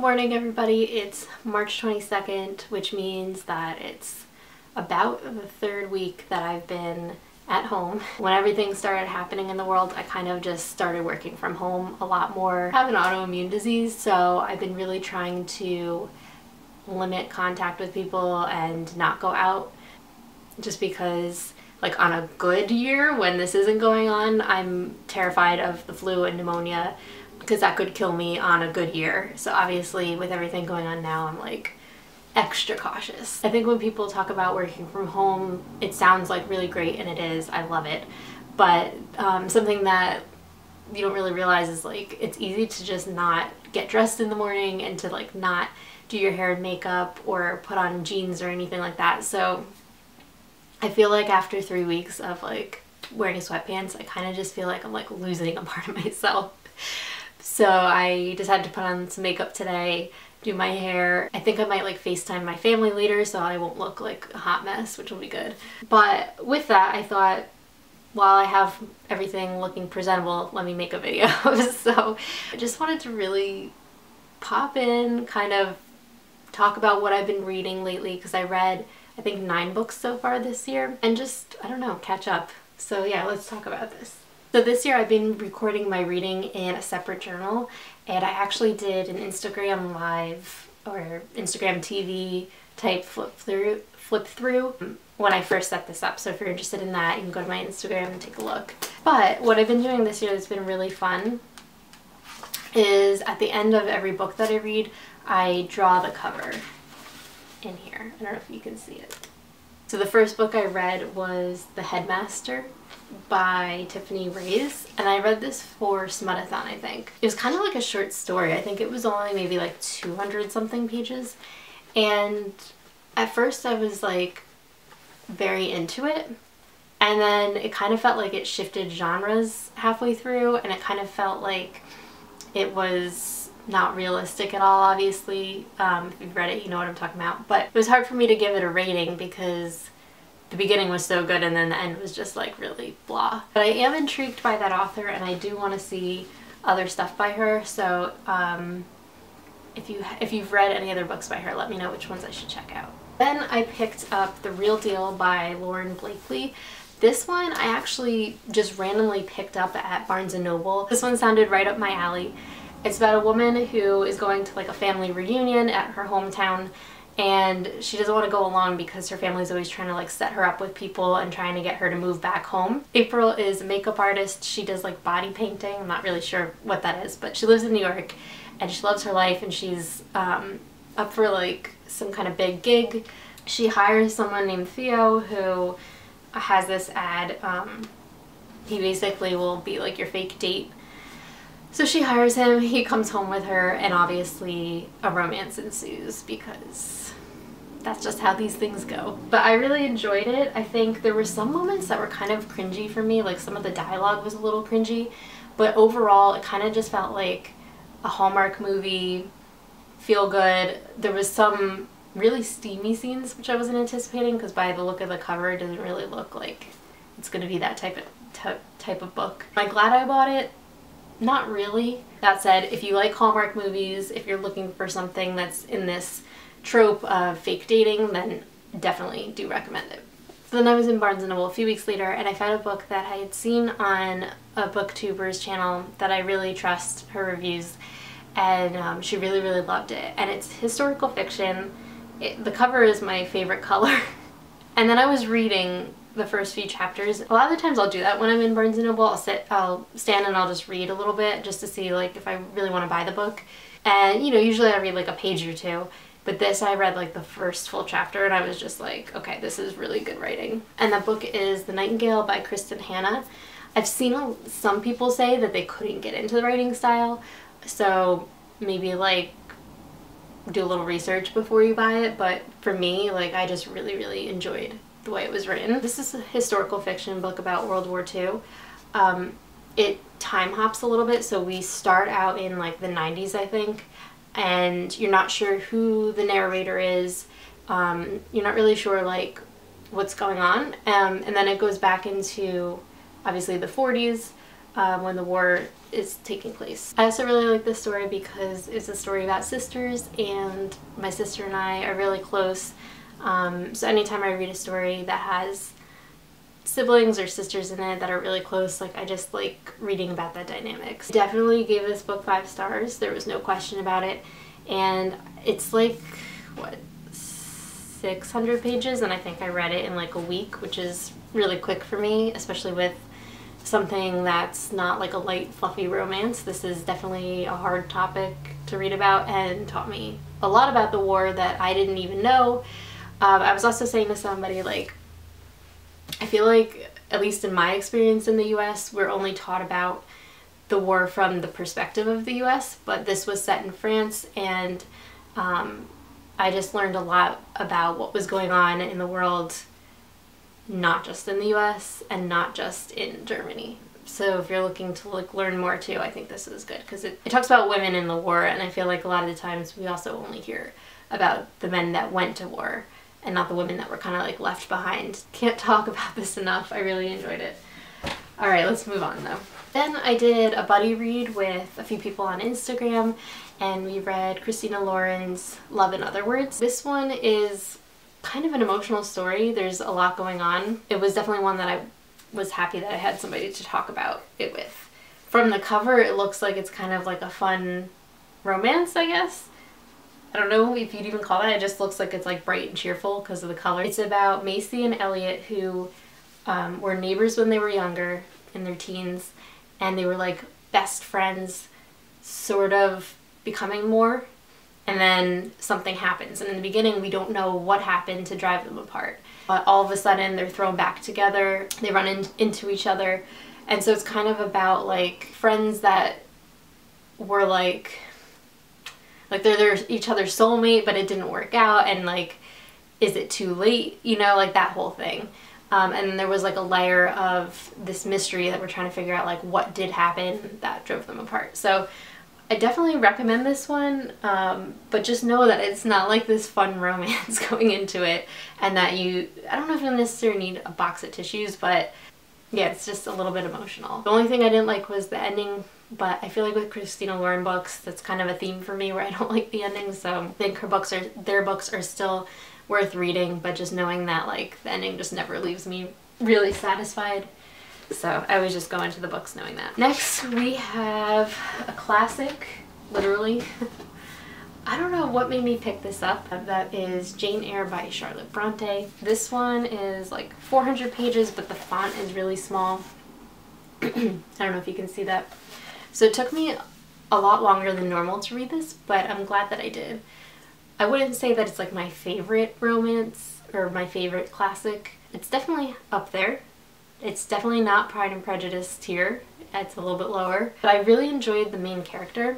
morning, everybody. It's March 22nd, which means that it's about the third week that I've been at home. When everything started happening in the world, I kind of just started working from home a lot more. I have an autoimmune disease, so I've been really trying to limit contact with people and not go out, just because like on a good year when this isn't going on, I'm terrified of the flu and pneumonia because that could kill me on a good year. So obviously with everything going on now, I'm like extra cautious. I think when people talk about working from home, it sounds like really great, and it is. I love it. But something that you don't really realize is like it's easy to just not get dressed in the morning and to like not do your hair and makeup or put on jeans or anything like that. So I feel like after 3 weeks of like wearing sweatpants, I kind of just feel like I'm like losing a part of myself. So I decided to put on some makeup today, do my hair. I think I might like FaceTime my family later so I won't look like a hot mess, which will be good. But with that, I thought, while I have everything looking presentable, let me make a video. So I just wanted to really pop in, kind of talk about what I've been reading lately, because I read I think 9 books so far this year, and just, I don't know, catch up. So yeah, let's talk about this. So this year I've been recording my reading in a separate journal, and I actually did an Instagram live or Instagram TV type flip through when I first set this up. So if you're interested in that, you can go to my Instagram and take a look. But what I've been doing this year that's been really fun is at the end of every book that I read, I draw the cover in here. I don't know if you can see it. So the first book I read was The Headmaster by Tiffany Reyes, and I read this for Smut-a-thon, I think. It was kind of like a short story. I think it was only maybe like 200 something pages, and at first I was like very into it, and then it kind of felt like it shifted genres halfway through, and it kind of felt like it was not realistic at all. Obviously, if you've read it, you know what I'm talking about. But it was hard for me to give it a rating because the beginning was so good and then the end was just like really blah. But I am intrigued by that author, and I do want to see other stuff by her. So if you've read any other books by her, let me know which ones I should check out. Then I picked up The Real Deal by Lauren Blakely. This one I actually just randomly picked up at Barnes & Noble. This one sounded right up my alley. It's about a woman who is going to like a family reunion at her hometown, and she doesn't want to go along because her family's always trying to like set her up with people and trying to get her to move back home. April is a makeup artist. She does like body painting. I'm not really sure what that is, but she lives in New York and she loves her life, and she's up for like some kind of big gig. She hires someone named Theo who has this ad. He basically will be like your fake date. So she hires him, he comes home with her, and obviously a romance ensues because that's just how these things go. But I really enjoyed it. I think there were some moments that were kind of cringy for me, like some of the dialogue was a little cringy, but overall it kind of just felt like a Hallmark movie, feel good. There was some really steamy scenes which I wasn't anticipating, because by the look of the cover it doesn't really look like it's going to be that type of book. Am I glad I bought it? Not really. That said, if you like Hallmark movies, if you're looking for something that's in this trope of fake dating, then definitely do recommend it. So then I was in Barnes & Noble a few weeks later, and I found a book that I had seen on a booktuber's channel that I really trust her reviews, and she really loved it. And it's historical fiction. The cover is my favorite color. And then I was reading the first few chapters. A lot of the times I'll do that when I'm in Barnes & Noble. I'll stand and I'll just read a little bit just to see like if I really want to buy the book. And you know, usually I read like a page or two, but this I read like the first full chapter and I was just like, okay, this is really good writing. And that book is The Nightingale by Kristin Hannah. I've seen some people say that they couldn't get into the writing style, so maybe like do a little research before you buy it, but for me, like I just really enjoyed the way it was written. This is a historical fiction book about World War II. It time hops a little bit, so we start out in like the 90s, I think, and you're not sure who the narrator is. You're not really sure like what's going on, and then it goes back into obviously the 40s, when the war is taking place. I also really like this story because it's a story about sisters, and my sister and I are really close. So anytime I read a story that has siblings or sisters in it that are really close, like, I just like reading about that dynamics. Definitely gave this book 5 stars. There was no question about it. And it's like, what, 600 pages, and I think I read it in like a week, which is really quick for me, especially with something that's not like a light, fluffy romance. This is definitely a hard topic to read about and taught me a lot about the war that I didn't even know. I was also saying to somebody, like, I feel like, at least in my experience in the US, we're only taught about the war from the perspective of the US, but this was set in France, and I just learned a lot about what was going on in the world, not just in the US and not just in Germany. So if you're looking to like learn more too, I think this is good, because it talks about women in the war, and I feel like a lot of the times we also only hear about the men that went to war and not the women that were kind of like left behind. Can't talk about this enough. I really enjoyed it. All right, let's move on though. Then I did a buddy read with a few people on Instagram, and we read Christina Lauren's Love in Other Words. This one is kind of an emotional story. There's a lot going on. It was definitely one that I was happy that I had somebody to talk about it with. From the cover, it looks like it's kind of like a fun romance, I guess. I don't know if you'd even call that. It just looks like it's like bright and cheerful because of the color. It's about Macy and Elliot, who were neighbors when they were younger, in their teens, and they were like best friends, sort of becoming more, and then something happens, and in the beginning we don't know what happened to drive them apart, but all of a sudden they're thrown back together, they run into each other, and so it's kind of about like friends that were like they're each other's soulmate, but it didn't work out, and like, is it too late, you know, like that whole thing. And then there was like a layer of this mystery that we're trying to figure out, like what did happen that drove them apart. So I definitely recommend this one, but just know that it's not like this fun romance going into it, and that I don't know if you necessarily need a box of tissues, but yeah, it's just a little bit emotional. The only thing I didn't like was the ending, but I feel like with Christina Lauren books, that's kind of a theme for me where I don't like the ending, so I think their books are still worth reading, but just knowing that like the ending just never leaves me really satisfied. So I always just go into the books knowing that. Next we have a classic, literally. I don't know what made me pick this up. That is Jane Eyre by Charlotte Bronte. This one is like 400 pages, but the font is really small. I don't know if you can see that. So it took me a lot longer than normal to read this, but I'm glad that I did. I wouldn't say that it's like my favorite romance or my favorite classic. It's definitely up there. It's definitely not Pride and Prejudice tier. It's a little bit lower. But I really enjoyed the main character.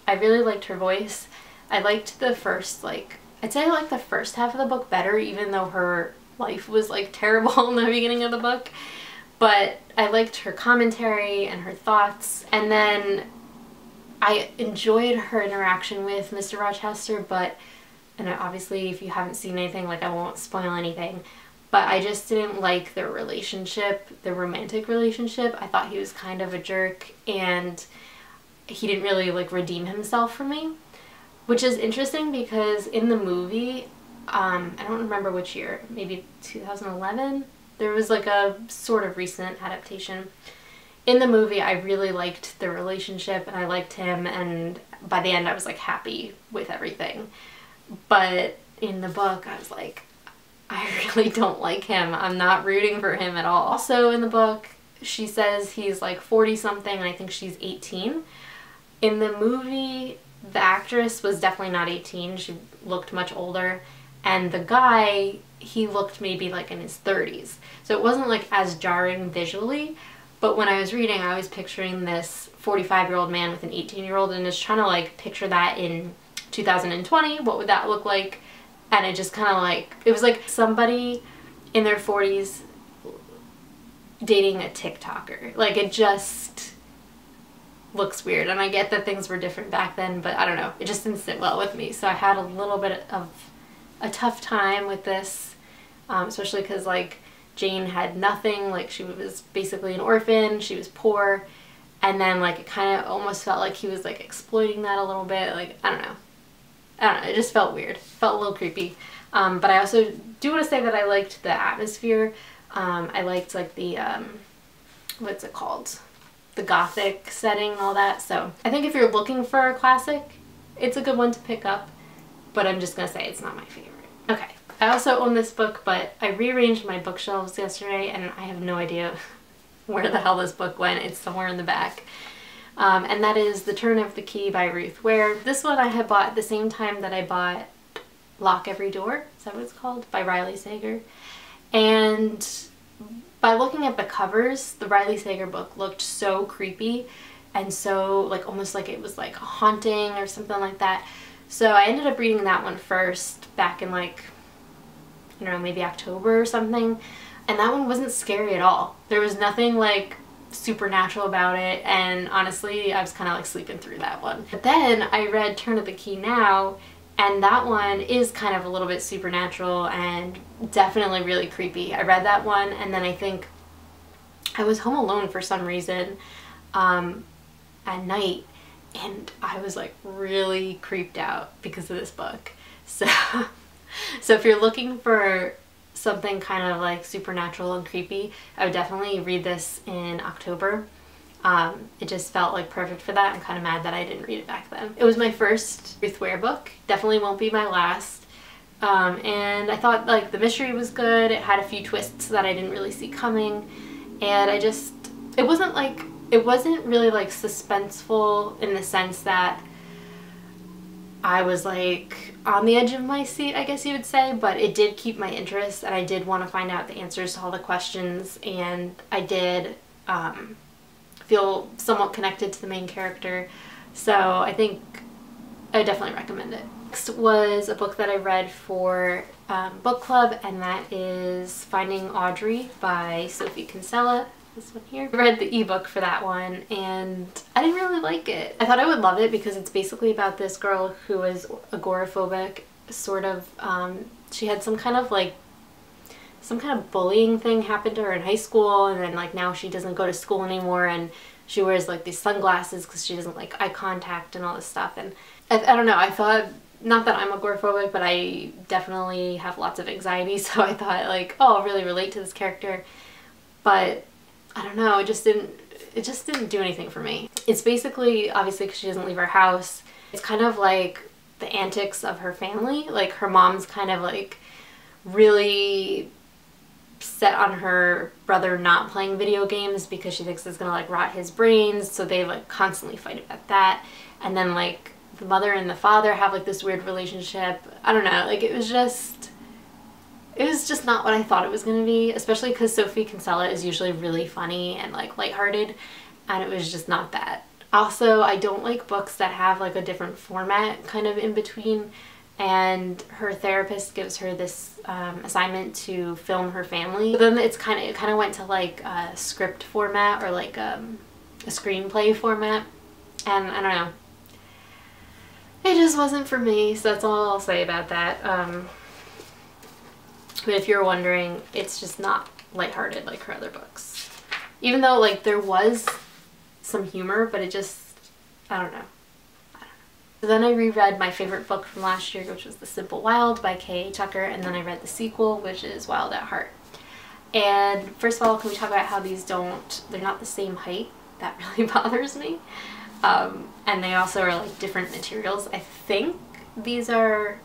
I really liked her voice. I liked the first, I'd say I liked the first half of the book better, even though her life was like terrible in the beginning of the book. But I liked her commentary and her thoughts. And then I enjoyed her interaction with Mr. Rochester, and obviously if you haven't seen anything, like I won't spoil anything, but I just didn't like their relationship, their romantic relationship. I thought he was kind of a jerk, and he didn't really like redeem himself for me, which is interesting because in the movie, I don't remember which year, maybe 2011, there was like a sort of recent adaptation. In the movie, I really liked the relationship and I liked him, and by the end I was like happy with everything. But in the book, I was like, I really don't like him. I'm not rooting for him at all. Also in the book, she says he's like 40 something and I think she's 18. In the movie, the actress was definitely not 18. She looked much older. And the guy, he looked maybe like in his 30s. So it wasn't like as jarring visually. But when I was reading, I was picturing this 45-year-old man with an 18-year-old and just trying to like picture that in 2020. What would that look like? And it just kind of like, it was like somebody in their 40s dating a TikToker. Like, it just looks weird. And I get that things were different back then, but I don't know. It just didn't sit well with me. So I had a little bit of a tough time with this, especially because like Jane had nothing. Like, she was basically an orphan. She was poor. and then like it kind of almost felt like he was like exploiting that a little bit. Like, I don't know, it just felt weird, felt a little creepy. But I also do want to say that I liked the atmosphere. I liked like the what's it called, the gothic setting and all that. So I think if you're looking for a classic, it's a good one to pick up, but I'm just gonna say it's not my favorite. Okay, I also own this book, but I rearranged my bookshelves yesterday and I have no idea where the hell this book went. It's somewhere in the back. And that is The Turn of the Key by Ruth Ware. This one I had bought at the same time that I bought Lock Every Door, is that what it's called? By Riley Sager. And by looking at the covers, the Riley Sager book looked so creepy and so like almost like it was like haunting or something like that. So I ended up reading that one first back in like, I don't know, maybe October or something. And that one wasn't scary at all. There was nothing like supernatural about it, and honestly I was kind of like sleeping through that one. But then I read Turn of the Key now, and that one is kind of a little bit supernatural and definitely really creepy. I read that one and then I think I was home alone for some reason at night, and I was like really creeped out because of this book. So if you're looking for something kind of like supernatural and creepy, I would definitely read this in October. It just felt like perfect for that. I'm kind of mad that I didn't read it back then. It was my first Ruth Ware book. Definitely won't be my last. And I thought like the mystery was good. It had a few twists that I didn't really see coming. And it wasn't really like suspenseful in the sense that I was like on the edge of my seat, I guess you would say, but it did keep my interest and I did want to find out the answers to all the questions, and I did feel somewhat connected to the main character, so I think I would definitely recommend it. Next was a book that I read for book club, and that is Finding Audrey by Sophie Kinsella. This one here. I read the ebook for that one and I didn't really like it. I thought I would love it because it's basically about this girl who is agoraphobic, sort of. She had some kind of bullying thing happen to her in high school, and then like now she doesn't go to school anymore and she wears like these sunglasses because she doesn't like eye contact and all this stuff. And I don't know, I thought, not that I'm agoraphobic, but I definitely have lots of anxiety, so I thought like, oh, I'll really relate to this character. But I don't know, it just didn't do anything for me. It's basically, obviously because she doesn't leave her house, it's kind of like the antics of her family. Like her mom's kind of like really set on her brother not playing video games because she thinks it's gonna like rot his brains, so they like constantly fight about that. And then like the mother and the father have like this weird relationship. I don't know, like it was just not what I thought it was going to be, especially because Sophie Kinsella is usually really funny and like lighthearted, and it was just not that. Also, I don't like books that have like a different format kind of in between, and her therapist gives her this assignment to film her family. But then it kind of went to like a script format or like a screenplay format, and I don't know. It just wasn't for me, so that's all I'll say about that. But if you're wondering, it's just not lighthearted like her other books. Even though like there was some humor, but it just, I don't know. So then I reread my favorite book from last year, which was The Simple Wild by K.A. Tucker, and then I read the sequel, which is Wild at Heart. And first of all, can we talk about how these they're not the same height? That really bothers me. And they also are like different materials. I think these are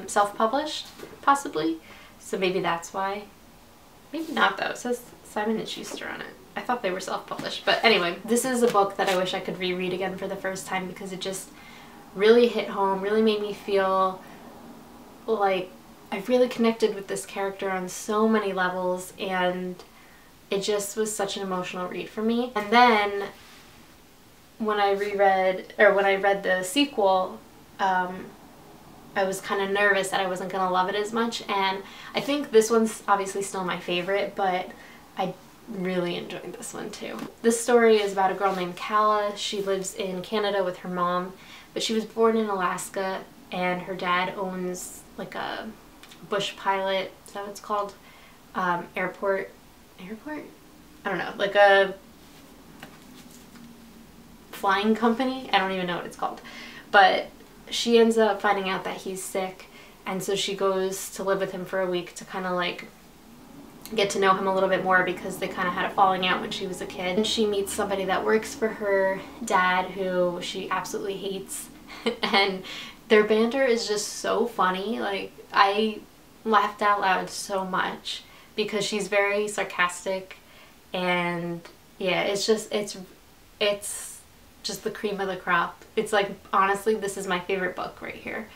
self-published, possibly. So maybe that's why. Maybe not though. It says Simon & Schuster on it. I thought they were self-published. But anyway, this is a book that I wish I could reread again for the first time because it just really hit home, really made me feel like I really connected with this character on so many levels, and it just was such an emotional read for me. And then when I read the sequel, I was kind of nervous that I wasn't going to love it as much, and I think this one's obviously still my favorite, but I really enjoyed this one too. This story is about a girl named Calla. She lives in Canada with her mom, but she was born in Alaska, and her dad owns like a bush pilot, is that what it's called? Airport? I don't know, like a Flying Company. I don't even know what it's called. But she ends up finding out that he's sick, and so she goes to live with him for a week to kind of like get to know him a little bit more, because they kind of had a falling out when she was a kid. And she meets somebody that works for her dad who she absolutely hates and their banter is just so funny. Like, I laughed out loud so much because she's very sarcastic, and yeah, it's just the cream of the crop. It's like, honestly, this is my favorite book right here.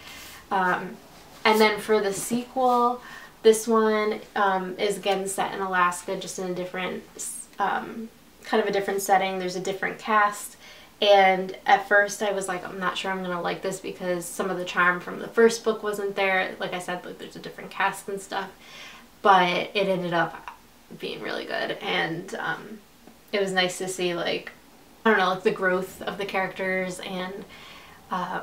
And then for the sequel, this one is again set in Alaska, just in a different, kind of a different setting. There's a different cast. And at first I was like, I'm not sure I'm going to like this because some of the charm from the first book wasn't there. Like I said, like, there's a different cast and stuff. But it ended up being really good. And it was nice to see, like, I don't know, like the growth of the characters, and I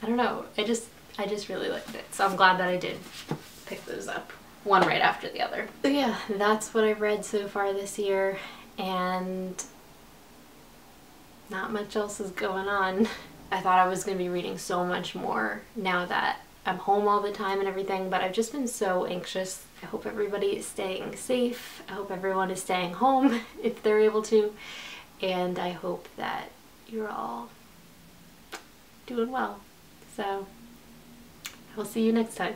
don't know, I just really liked it. So I'm glad that I did pick those up, one right after the other. So yeah, that's what I've read so far this year, and not much else is going on. I thought I was going to be reading so much more now that I'm home all the time and everything, but I've just been so anxious. I hope everybody is staying safe. I hope everyone is staying home if they're able to. And I hope that you're all doing well. So, I will see you next time.